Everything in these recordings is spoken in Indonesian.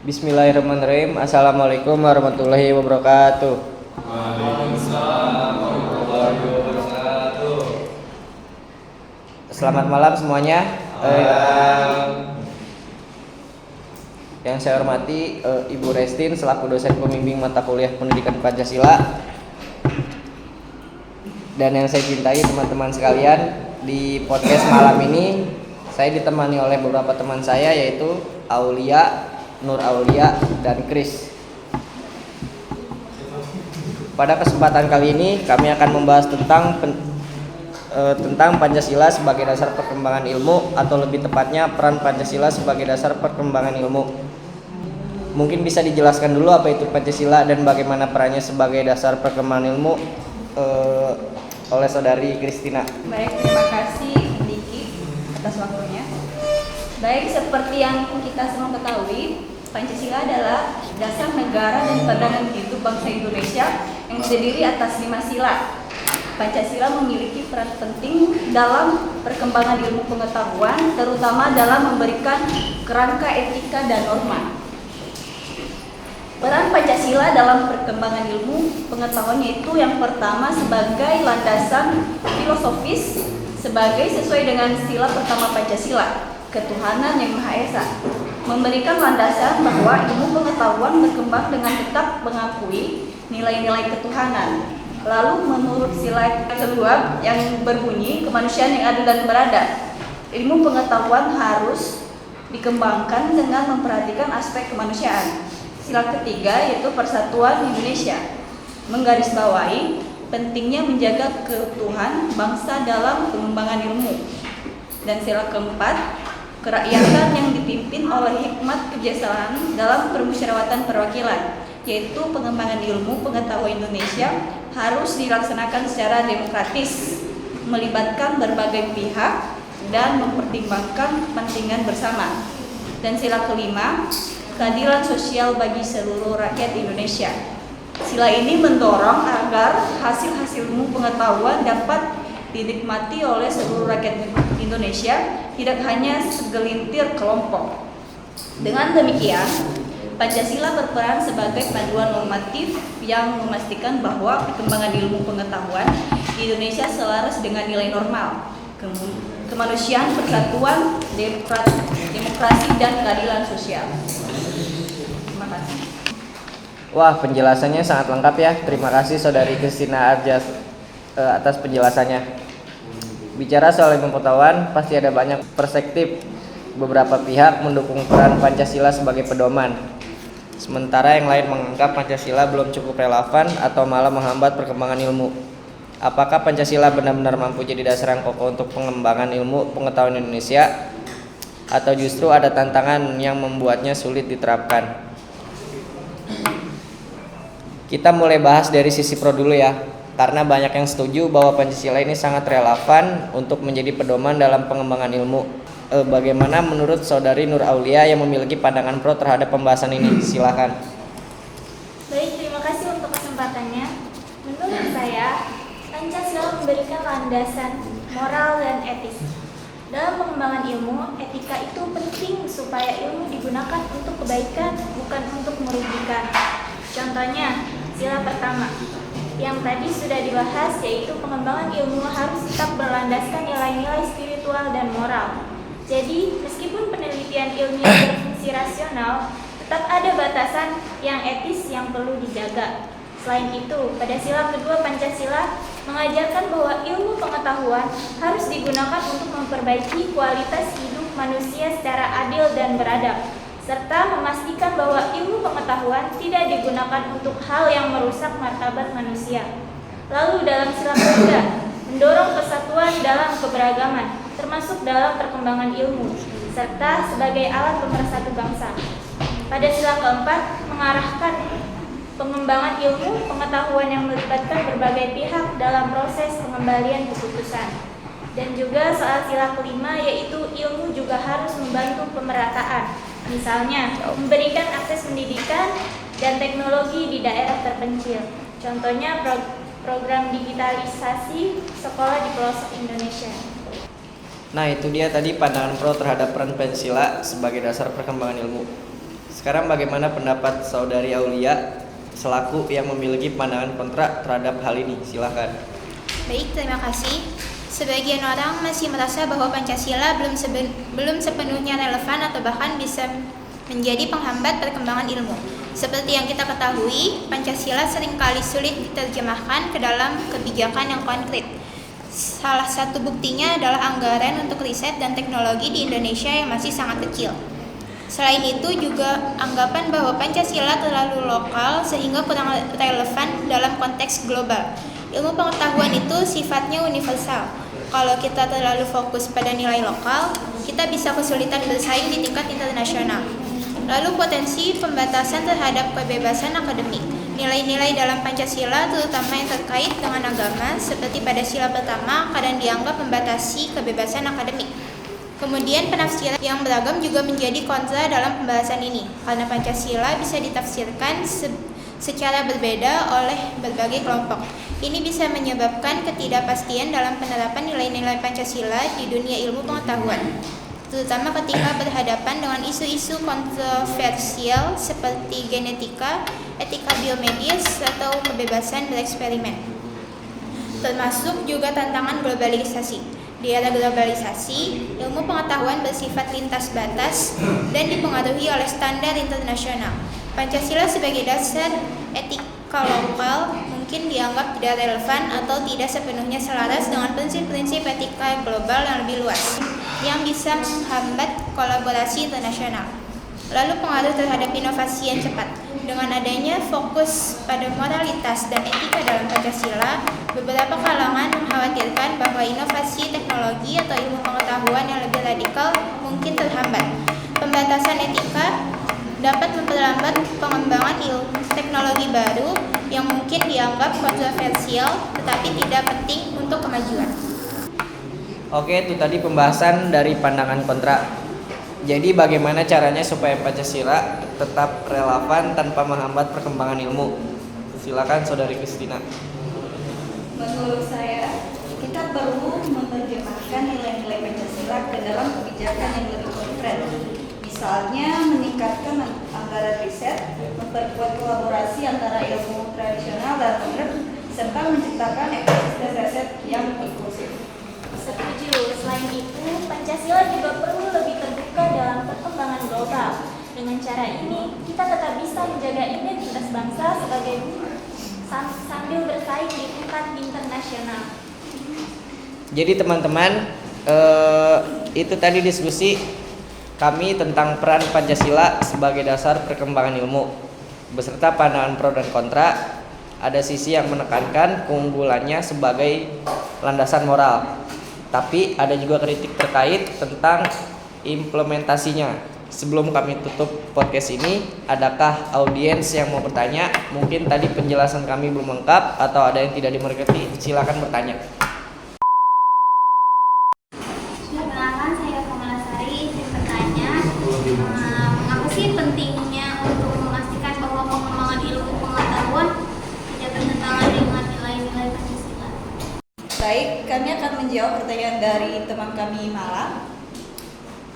Bismillahirrahmanirrahim. Assalamualaikum warahmatullahi wabarakatuh. Waalaikumsalam warahmatullahi wabarakatuh. Selamat malam semuanya. Yang saya hormati Ibu Restin selaku dosen pembimbing mata kuliah Pendidikan Pancasila. Dan yang saya cintai teman-teman sekalian, di podcast malam ini saya ditemani oleh beberapa teman saya, yaitu Aulia, Nur Aulia, dan Kris. Pada kesempatan kali ini kami akan membahas tentang Pancasila sebagai dasar perkembangan ilmu, atau lebih tepatnya peran Pancasila sebagai dasar perkembangan ilmu. Mungkin bisa dijelaskan dulu apa itu Pancasila dan bagaimana perannya sebagai dasar perkembangan ilmu oleh saudari Kristina. Baik, terima kasih Diki atas waktunya. Baik, seperti yang kita semua ketahui, Pancasila adalah dasar negara dan pandangan hidup bangsa Indonesia yang terdiri atas 5 sila. Pancasila memiliki peran penting dalam perkembangan ilmu pengetahuan, terutama dalam memberikan kerangka etika dan norma. Peran Pancasila dalam perkembangan ilmu pengetahuan yaitu yang pertama sebagai landasan filosofis, sebagai sesuai dengan sila pertama Pancasila, ketuhanan yang Maha Esa, memberikan landasan bahwa ilmu pengetahuan berkembang dengan tetap mengakui nilai-nilai ketuhanan. Lalu menurut sila kedua yang berbunyi kemanusiaan yang adil dan beradab, ilmu pengetahuan harus dikembangkan dengan memperhatikan aspek kemanusiaan. Sila ketiga yaitu persatuan Indonesia, menggarisbawahi pentingnya menjaga keutuhan bangsa dalam pengembangan ilmu. Dan sila keempat, kerakyatan yang dipimpin oleh hikmat kebijaksanaan dalam permusyawaratan perwakilan, yaitu pengembangan ilmu pengetahuan Indonesia harus dilaksanakan secara demokratis, melibatkan berbagai pihak dan mempertimbangkan kepentingan bersama. Dan sila kelima, keadilan sosial bagi seluruh rakyat Indonesia. Sila ini mendorong agar hasil-hasil ilmu pengetahuan dapat dinikmati oleh seluruh rakyat Indonesia, tidak hanya segelintir kelompok. Dengan demikian, Pancasila berperan sebagai panduan normatif yang memastikan bahwa perkembangan ilmu pengetahuan di Indonesia selaras dengan nilai normal, kemanusiaan, persatuan, demokrasi, dan keadilan sosial. Terima kasih. Wah, penjelasannya sangat lengkap ya. Terima kasih saudari Kristina Arjas atas penjelasannya. Bicara soal ilmu pengetahuan, pasti ada banyak perspektif. Beberapa pihak mendukung peran Pancasila sebagai pedoman, sementara yang lain menganggap Pancasila belum cukup relevan atau malah menghambat perkembangan ilmu. Apakah Pancasila benar-benar mampu jadi dasar yang kokoh untuk pengembangan ilmu pengetahuan Indonesia, atau justru ada tantangan yang membuatnya sulit diterapkan? Kita mulai bahas dari sisi pro dulu ya, karena banyak yang setuju bahwa Pancasila ini sangat relevan untuk menjadi pedoman dalam pengembangan ilmu. Bagaimana menurut saudari Nur Aulia yang memiliki pandangan pro terhadap pembahasan ini? Silakan. Baik, terima kasih untuk kesempatannya. Menurut saya, Pancasila memberikan landasan moral dan etis. Dalam pengembangan ilmu, etika itu penting supaya ilmu digunakan untuk kebaikan, bukan untuk merugikan. Contohnya, sila pertama yang tadi sudah dibahas, yaitu pengembangan ilmu harus tetap berlandaskan nilai-nilai spiritual dan moral. Jadi, meskipun penelitian ilmiah berfungsi rasional, tetap ada batasan yang etis yang perlu dijaga. Selain itu, pada sila kedua Pancasila mengajarkan bahwa ilmu pengetahuan harus digunakan untuk memperbaiki kualitas hidup manusia secara adil dan beradab, serta memastikan bahwa ilmu pengetahuan tidak digunakan untuk hal yang merusak martabat manusia. Lalu dalam sila ketiga, mendorong persatuan dalam keberagaman, termasuk dalam perkembangan ilmu, serta sebagai alat pemersatu bangsa. Pada sila keempat, mengarahkan pengembangan ilmu pengetahuan yang melibatkan berbagai pihak dalam proses pengembalian keputusan. Dan juga soal sila kelima, yaitu ilmu juga harus membantu pemerataan, misalnya memberikan akses pendidikan dan teknologi di daerah terpencil. Contohnya program digitalisasi sekolah di pelosok Indonesia. Nah, itu dia tadi pandangan pro terhadap peran Pancasila sebagai dasar perkembangan ilmu. Sekarang bagaimana pendapat Saudari Aulia selaku yang memiliki pandangan kontra terhadap hal ini? Silahkan. Baik, terima kasih. Sebagian orang masih merasa bahwa Pancasila belum sepenuhnya relevan atau bahkan bisa menjadi penghambat perkembangan ilmu. Seperti yang kita ketahui, Pancasila seringkali sulit diterjemahkan ke dalam kebijakan yang konkret. Salah satu buktinya adalah anggaran untuk riset dan teknologi di Indonesia yang masih sangat kecil. Selain itu juga anggapan bahwa Pancasila terlalu lokal sehingga kurang relevan dalam konteks global. Ilmu pengetahuan itu sifatnya universal. Kalau kita terlalu fokus pada nilai lokal, kita bisa kesulitan bersaing di tingkat internasional. Lalu potensi pembatasan terhadap kebebasan akademik. Nilai-nilai dalam Pancasila terutama yang terkait dengan agama seperti pada sila pertama kadang dianggap membatasi kebebasan akademik. Kemudian penafsiran yang beragam juga menjadi kontra dalam pembahasan ini, karena Pancasila bisa ditafsirkan secara berbeda oleh berbagai kelompok. Ini bisa menyebabkan ketidakpastian dalam penerapan nilai-nilai Pancasila di dunia ilmu pengetahuan, terutama ketika berhadapan dengan isu-isu kontroversial seperti genetika, etika biomedis, atau kebebasan bereksperimen. Termasuk juga tantangan globalisasi. Di era globalisasi, ilmu pengetahuan bersifat lintas batas dan dipengaruhi oleh standar internasional. Pancasila sebagai dasar etika lokal mungkin dianggap tidak relevan atau tidak sepenuhnya selaras dengan prinsip-prinsip etika global yang lebih luas, yang bisa menghambat kolaborasi internasional. Lalu pengaruh terhadap inovasi yang cepat. Dengan adanya fokus pada moralitas dan etika dalam Pancasila, beberapa kalangan mengkhawatirkan bahwa inovasi teknologi atau ilmu pengetahuan yang lebih radikal mungkin terhambat. Pembatasan etika dapat memperlambat pengembangan ilmu teknologi baru yang mungkin dianggap kontroversial tetapi tidak penting untuk kemajuan. Oke, itu tadi pembahasan dari pandangan kontra. Jadi bagaimana caranya supaya Pancasila tetap relevan tanpa menghambat perkembangan ilmu? Silakan Saudari Kristina. Menurut saya, kita perlu menerjemahkan nilai-nilai Pancasila ke dalam kebijakan yang lebih konkret. Misalnya meningkatkan anggaran riset, memperkuat kolaborasi antara ilmu tradisional dan modern, serta menciptakan ekosistem riset yang inklusif. Setuju. Selain itu, Pancasila juga perlu lebih terbuka dalam perkembangan global. Dengan cara ini, kita tetap bisa menjaga identitas bangsa sambil bersaing di tingkat internasional. Jadi teman-teman, itu tadi diskusi kami tentang peran Pancasila sebagai dasar perkembangan ilmu. Beserta pandangan pro dan kontra, ada sisi yang menekankan keunggulannya sebagai landasan moral. Tapi ada juga kritik terkait tentang implementasinya. Sebelum kami tutup podcast ini, adakah audiens yang mau bertanya? Mungkin tadi penjelasan kami belum lengkap atau ada yang tidak dimengerti, silakan bertanya. Perkenalkan, saya Komalasari, izin bertanya, mengapa sih pentingnya untuk memastikan bahwa pengembangan ilmu pengetahuan tidak bertentangan dengan nilai-nilai Pancasila? Baik, kami akan menjawab pertanyaan dari teman kami Mala.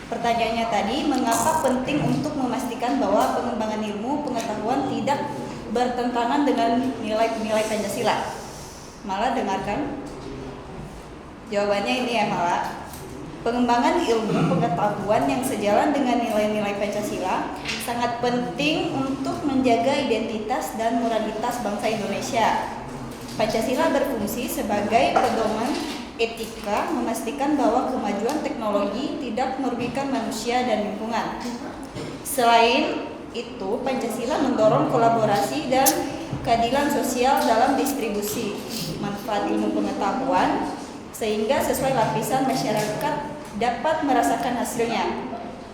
Pertanyaannya tadi, mengapa penting untuk memastikan bahwa pengembangan ilmu pengetahuan tidak bertentangan dengan nilai-nilai Pancasila? Mala, dengarkan. Jawabannya ini ya Mala. Pengembangan ilmu pengetahuan yang sejalan dengan nilai-nilai Pancasila sangat penting untuk menjaga identitas dan moralitas bangsa Indonesia. Pancasila berfungsi sebagai pedoman etika, memastikan bahwa kemajuan teknologi tidak merugikan manusia dan lingkungan. Selain itu, Pancasila mendorong kolaborasi dan keadilan sosial dalam distribusi manfaat ilmu pengetahuan, sehingga sesuai lapisan masyarakat dapat merasakan hasilnya.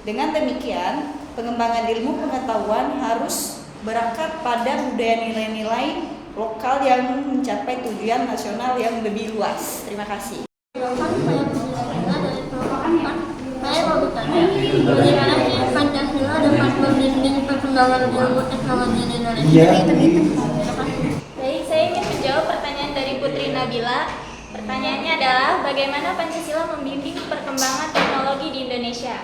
Dengan demikian, pengembangan ilmu pengetahuan harus berakar pada budaya nilai-nilai lokal yang mencapai tujuan nasional yang lebih luas. Terima kasih. Saya mau bertanya, bagaimana sih Pancasila dapat membimbing perkembangan ilmu teknologi di Indonesia? Baik, saya ingin menjawab pertanyaan dari Putri Nabila. Pertanyaannya adalah, bagaimana Pancasila membimbing perkembangan teknologi di Indonesia?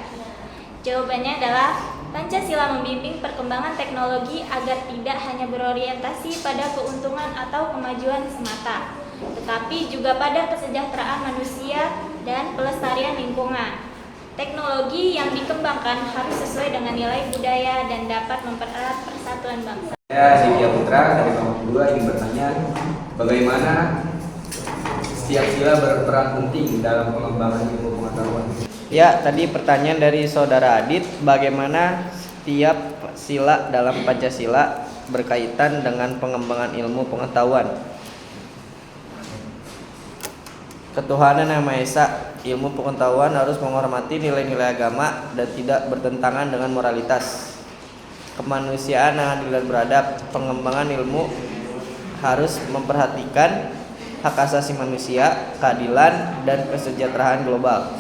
Jawabannya adalah Pancasila membimbing perkembangan teknologi agar tidak hanya berorientasi pada keuntungan atau kemajuan semata, tetapi juga pada kesejahteraan manusia dan pelestarian lingkungan. Teknologi yang dikembangkan harus sesuai dengan nilai budaya dan dapat mempererat persatuan bangsa. Saya Sylvia Putra dari kelompok 2 ingin bertanya, bagaimana setiap sila berperan penting dalam pengembangan ilmu pengetahuan? Ya, tadi pertanyaan dari saudara Adit, bagaimana setiap sila dalam Pancasila berkaitan dengan pengembangan ilmu pengetahuan. Ketuhanan Yang Maha Esa, ilmu pengetahuan harus menghormati nilai-nilai agama dan tidak bertentangan dengan moralitas. Kemanusiaan yang adil dan beradab, pengembangan ilmu harus memperhatikan hak asasi manusia, keadilan, dan kesejahteraan global.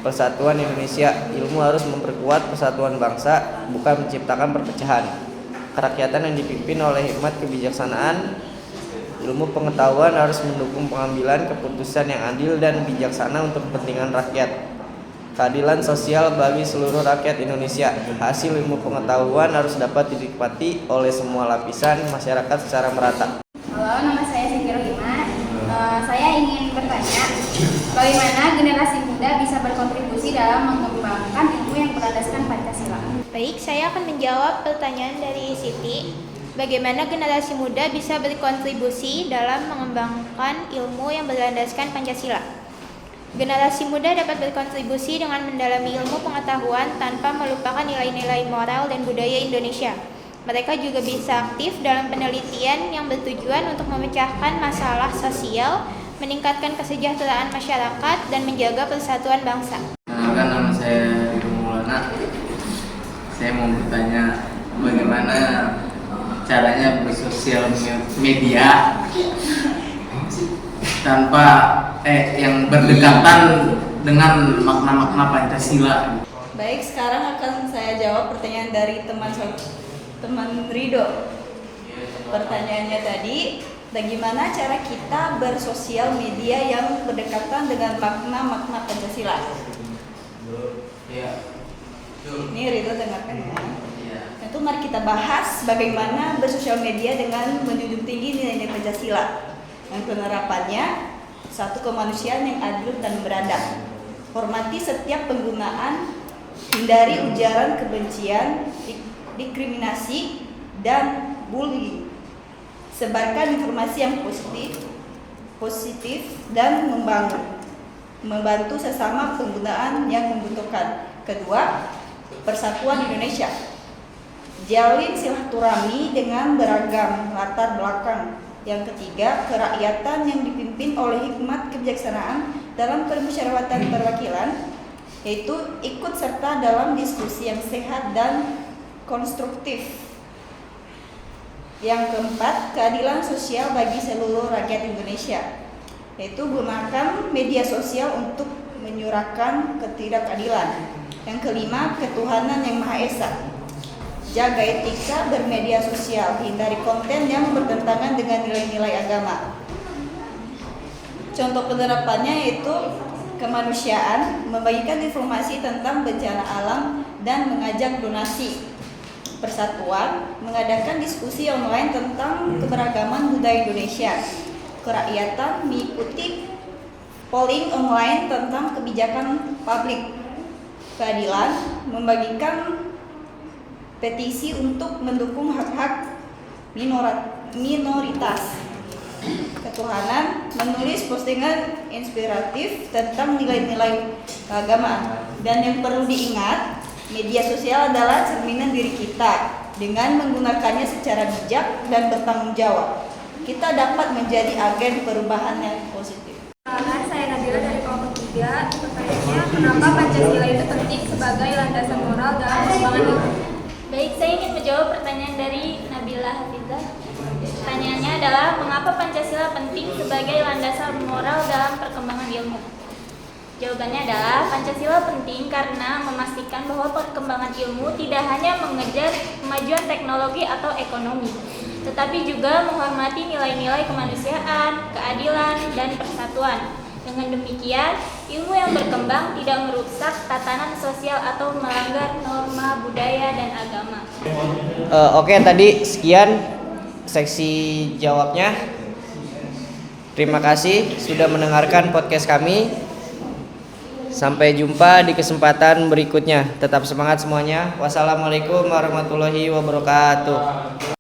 Persatuan Indonesia, ilmu harus memperkuat persatuan bangsa, bukan menciptakan perpecahan. Kerakyatan yang dipimpin oleh hikmat kebijaksanaan, ilmu pengetahuan harus mendukung pengambilan keputusan yang adil dan bijaksana untuk kepentingan rakyat. Keadilan sosial bagi seluruh rakyat Indonesia. Hasil ilmu pengetahuan harus dapat dinikmati oleh semua lapisan masyarakat secara merata. Halo, nama saya Siti Rohima. Saya ingin bertanya, bagaimana generasi muda bisa berkontribusi dalam mengembangkan ilmu yang berlandaskan Pancasila? Baik, saya akan menjawab pertanyaan dari Siti. Bagaimana generasi muda bisa berkontribusi dalam mengembangkan ilmu yang berlandaskan Pancasila? Generasi muda dapat berkontribusi dengan mendalami ilmu pengetahuan tanpa melupakan nilai-nilai moral dan budaya Indonesia. Mereka juga bisa aktif dalam penelitian yang bertujuan untuk memecahkan masalah sosial, meningkatkan kesejahteraan masyarakat, dan menjaga persatuan bangsa. Kenalkan, nama saya Ridho Maulana. Saya mau bertanya, bagaimana caranya bersosial media tanpa yang berdekatan dengan makna-makna Pancasila. Baik, sekarang akan saya jawab pertanyaan dari teman Ridho. Pertanyaannya tadi, bagaimana cara kita bersosial media yang berdekatan dengan makna-makna Pancasila? Ini Ridho dengarkan ya. Itu mari kita bahas bagaimana bersosial media dengan menjunjung tinggi nilai-nilai Pancasila. Yang penerapannya, satu, kemanusiaan yang adil dan beradab. Hormati setiap penggunaan, hindari ujaran kebencian, diskriminasi, dan bullying. Sebarkan informasi yang positif dan membantu sesama penggunaan yang membutuhkan. Kedua, persatuan Indonesia. Jalin silaturahmi dengan beragam latar belakang. Yang ketiga, kerakyatan yang dipimpin oleh hikmat kebijaksanaan dalam permusyawaratan perwakilan, yaitu ikut serta dalam diskusi yang sehat dan konstruktif. Yang keempat, keadilan sosial bagi seluruh rakyat Indonesia, yaitu gunakan media sosial untuk menyuarakan ketidakadilan. Yang kelima, ketuhanan yang Maha Esa. Jaga etika bermedia sosial, hindari konten yang bertentangan dengan nilai-nilai agama. Contoh penerapannya yaitu kemanusiaan, membagikan informasi tentang bencana alam dan mengajak donasi. Persatuan, mengadakan diskusi online tentang keberagaman budaya Indonesia. Kerakyatan, mengikuti polling online tentang kebijakan publik. Keadilan, membagikan petisi untuk mendukung hak-hak minoritas. Ketuhanan, menulis postingan inspiratif tentang nilai-nilai keagamaan. Dan yang perlu diingat, media sosial adalah cerminan diri kita. Dengan menggunakannya secara bijak dan bertanggung jawab, kita dapat menjadi agen perubahan yang positif. Saya Nabila dari kelompok 3. Pertanyaannya, kenapa Pancasila itu penting sebagai landasan moral dalam pengembangan ilmu? Baik, saya ingin menjawab pertanyaan dari Nabila Hafizah. Pertanyaannya adalah, mengapa Pancasila penting sebagai landasan moral dalam perkembangan ilmu? Jawabannya adalah, Pancasila penting karena memastikan bahwa perkembangan ilmu tidak hanya mengejar kemajuan teknologi atau ekonomi, tetapi juga menghormati nilai-nilai kemanusiaan, keadilan, dan persatuan. Dengan demikian, ilmu yang berkembang tidak merusak tatanan sosial atau melanggar norma budaya dan agama. Oke, tadi sekian seksi jawabnya. Terima kasih sudah mendengarkan podcast kami. Sampai jumpa di kesempatan berikutnya. Tetap semangat semuanya. Wassalamualaikum warahmatullahi wabarakatuh.